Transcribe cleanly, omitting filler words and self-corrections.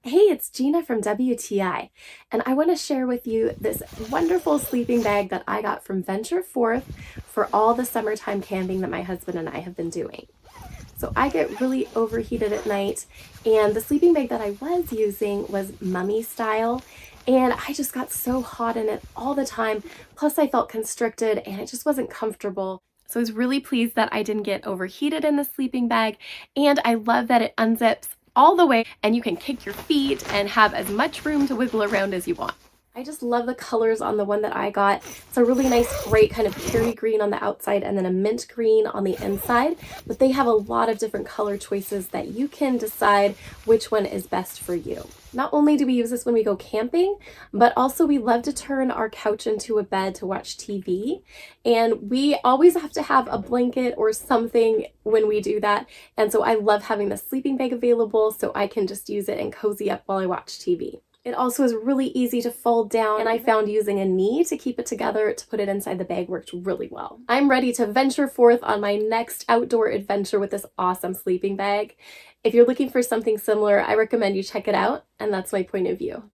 Hey, it's Gina from WTI, and I want to share with you this wonderful sleeping bag that I got from Venture Forth for all the summertime camping that my husband and I have been doing. So I get really overheated at night, and the sleeping bag that I was using was mummy style, and I just got so hot in it all the time. Plus, I felt constricted and it just wasn't comfortable. So I was really pleased that I didn't get overheated in the sleeping bag, and I love that it unzips all the way and you can kick your feet and have as much room to wiggle around as you want. I just love the colors on the one that I got. It's a really nice, bright kind of cherry green on the outside and then a mint green on the inside. But they have a lot of different color choices that you can decide which one is best for you. Not only do we use this when we go camping, but also we love to turn our couch into a bed to watch TV. And we always have to have a blanket or something when we do that. And so I love having the sleeping bag available so I can just use it and cozy up while I watch TV. It also is really easy to fold down, and I found using a knee to keep it together to put it inside the bag worked really well. I'm ready to venture forth on my next outdoor adventure with this awesome sleeping bag. If you're looking for something similar, I recommend you check it out, and that's my point of view.